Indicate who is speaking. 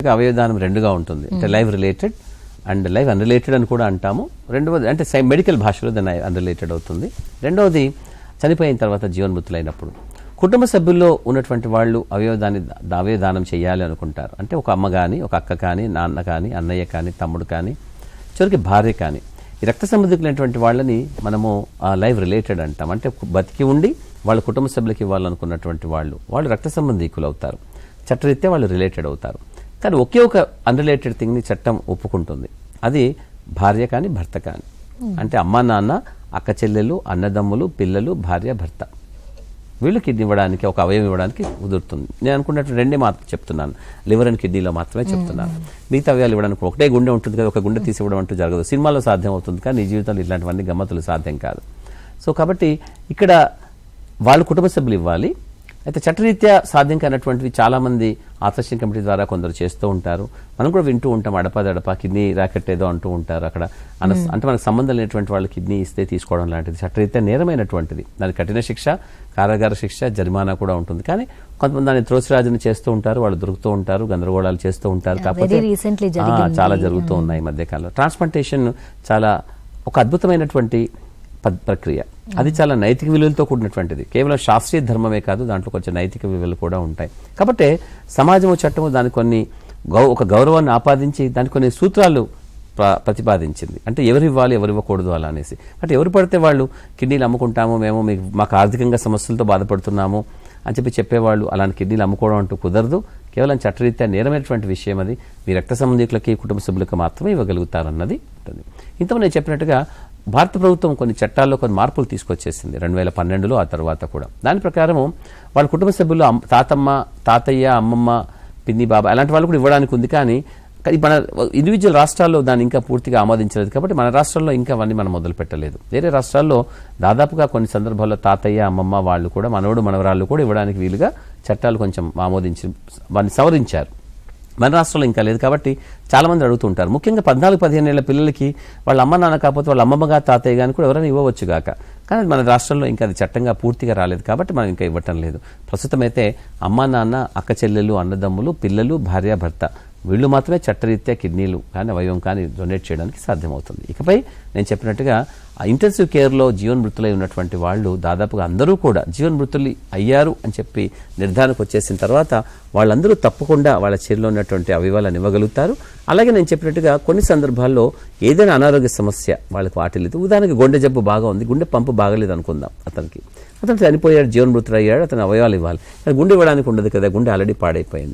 Speaker 1: అవయవదానం రెండుగా ఉంటుంది. అంటే live related and live unrelated అని కూడా అంటాము. రెండవది అంటే మెడికల్ భాషలో దాన్ని అన్రిలేటెడ్ అవుతుంది. రెండవది చనిపోయిన తర్వాత జీవన్మృతులైనప్పుడు కుటుంబ సభ్యుల్లో ఉన్నటువంటి వాళ్ళు అవయవదానం చేయాలి అనుకుంటారు. అంటే ఒక అమ్మ కానీ, ఒక అక్క కానీ, నాన్న కానీ, అన్నయ్య కానీ, తమ్ముడు కానీ, చివరికి భార్య కానీ, ఈ రక్త సంబంధికులైనటువంటి వాళ్ళని మనము లైవ్ రిలేటెడ్ అంటాం. అంటే బతికి ఉండి వాళ్ళ కుటుంబ సభ్యులకి ఇవ్వాలనుకున్నటువంటి వాళ్ళు రక్త సంబంధికులు అవుతారు. చట్టరీత్యా వాళ్ళు రిలేటెడ్ అవుతారు. కానీ ఒకే ఒక అన్రిలేటెడ్ థింగ్ని చట్టం ఒప్పుకుంటుంది. అది భార్య కానీ, భర్త కానీ. అంటే అమ్మ, నాన్న, అక్క చెల్లెలు, అన్నదమ్ములు, పిల్లలు, భార్య, భర్త, వీళ్ళు కిడ్నీ ఇవ్వడానికి, ఒక అవయవం ఇవ్వడానికి కుదురుతుంది. నేను అనుకున్నట్టు రెండే మాత్రం చెప్తున్నాను, లివర్ అండ్ కిడ్నీలో మాత్రమే చెప్తున్నాను. మిగతా అవయాలు ఇవ్వడానికి ఒకటే గుండె ఉంటుంది కదా, ఒక గుండె తీసి ఇవ్వడం అంటూ జరగదు. సినిమాలో సాధ్యం అవుతుంది కానీ నీ జీవితంలో ఇట్లాంటివన్నీ గమ్మతులు సాధ్యం కాదు. సో కాబట్టి ఇక్కడ వాళ్ళు కుటుంబ సభ్యులు ఇవ్వాలి. అయితే చట్టరీత్యా సాధ్యం కానటువంటివి చాలామంది ఆథరైజేషన్ కమిటీ ద్వారా కొందరు చేస్తూ ఉంటారు. మనం కూడా వింటూ ఉంటాం, అడపా కిడ్నీ ర్యాకెట్ ఏదో అంటూ ఉంటారు. అక్కడ అంటే మనకు సంబంధం లేనటువంటి వాళ్ళు కిడ్నీ ఇస్తే తీసుకోవడం లాంటిది చట్టరీత్యా నేరమైనటువంటిది. దానికి కఠిన శిక్ష, కారాగార శిక్ష, జరిమానా కూడా ఉంటుంది. కానీ కొంతమంది దాన్ని త్రోసిరాజుని చేస్తూ ఉంటారు, వాళ్ళు దొరుకుతూ ఉంటారు, గందరగోళాలు చేస్తూ ఉంటారు. కాకపోతే చాలా జరుగుతూ ఉన్నాయి ఈ మధ్యకాలంలో. ట్రాన్స్ప్లాంటేషన్ చాలా ఒక అద్భుతమైనటువంటి ప్రక్రియ. అది చాలా నైతిక విలువలతో కూడినటువంటిది. కేవలం శాస్త్రీయ ధర్మమే కాదు, దాంట్లో కొంచెం నైతిక విలువలు కూడా ఉంటాయి. కాబట్టి సమాజము, చట్టము దానికి కొన్ని ఒక గౌరవాన్ని ఆపాదించి దానికి కొన్ని సూత్రాలు ప్రతిపాదించింది. అంటే ఎవరు ఇవ్వాలి, ఎవరు ఇవ్వకూడదు అలా అనేసి. అంటే ఎవరు పడితే వాళ్ళు కిడ్నీలు అమ్ముకుంటాము, మేము మాకు ఆర్థికంగా సమస్యలతో బాధపడుతున్నాము అని చెప్పేవాళ్ళు అలాంటి కిడ్నీలు అమ్ముకోవడం అంటూ కుదరదు. కేవలం చట్టరీత్యా నేరమైనటువంటి విషయం అది. మీ రక్త సంబంధికులకి, కుటుంబ సభ్యులకు మాత్రమే ఇవ్వగలుగుతారన్నది ఉంటుంది. ఇంతకు నేను చెప్పినట్టుగా భారత ప్రభుత్వం కొన్ని చట్టాల్లో కొన్ని మార్పులు తీసుకొచ్చేసింది 2012లో. ఆ తర్వాత కూడా దాని ప్రకారము వాళ్ళ కుటుంబ సభ్యులు తాతమ్మ, తాతయ్య, అమ్మమ్మ, పిన్ని, బాబా అలాంటి వాళ్ళు కూడా ఇవ్వడానికి ఉంది. కానీ మన ఇండివిజువల్ రాష్ట్రాల్లో దాన్ని ఇంకా పూర్తిగా ఆమోదించలేదు. కాబట్టి మన రాష్ట్రాల్లో ఇంకా అవన్నీ మనం మొదలు పెట్టలేదు. వేరే రాష్ట్రాల్లో దాదాపుగా కొన్ని సందర్భాల్లో తాతయ్య, అమ్మమ్మ వాళ్ళు కూడా, మనవడు, మనవరాళ్ళు కూడా ఇవ్వడానికి వీలుగా చట్టాలు కొంచెం ఆమోదించి వాటిని సవరించారు. మన రాష్ట్రంలో ఇంకా లేదు. కాబట్టి చాలా మంది అడుగుతుంటారు, ముఖ్యంగా 14-15 ఏళ్ల పిల్లలకి వాళ్ళ అమ్మ నాన్న కాకపోతే వాళ్ళ అమ్మమ్మగా, తాతయ్య గాని కూడా ఎవరైనా ఇవ్వవచ్చు గాక. కానీ మన రాష్ట్రంలో ఇంకా అది చట్టంగా పూర్తిగా రాలేదు కాబట్టి మనం ఇంకా ఇవ్వటం లేదు. ప్రస్తుతం అయితే అమ్మ, నాన్న, అక్క చెల్లెలు, అన్నదమ్ములు, పిల్లలు, భార్య, భర్త వీళ్ళు మాత్రమే చట్టరీత్యా కిడ్నీలు కానీ, అవయవం కానీ డొనేట్ చేయడానికి సాధ్యమవుతుంది. ఇకపై నేను చెప్పినట్టుగా ఇంటెన్సివ్ కేర్లో జీవన్మృతులై ఉన్నటువంటి వాళ్ళు దాదాపుగా అందరూ కూడా జీవన్మృతులు అయ్యారు అని చెప్పి నిర్ధారణకు వచ్చేసిన తర్వాత వాళ్ళందరూ తప్పకుండా వాళ్ళ శరీరంలో ఉన్నటువంటి అవయవాలను ఇవ్వగలుగుతారు. అలాగే నేను చెప్పినట్టుగా కొన్ని సందర్భాల్లో ఏదైనా అనారోగ్య సమస్య వాళ్ళకి వాటిల్లేదు. ఉదాహరణకి గుండె జబ్బు బాగా ఉంది, గుండె పంపు బాగలేదు అనుకుందాం. అతను చనిపోయాడు, జీవన్మృతుడు అయ్యాడు, అతను అవయవాలు ఇవ్వాలి. గుండె ఇవ్వడానికి ఉండదు కదా, గుండె ఆల్రెడీ పాడైపోయింది.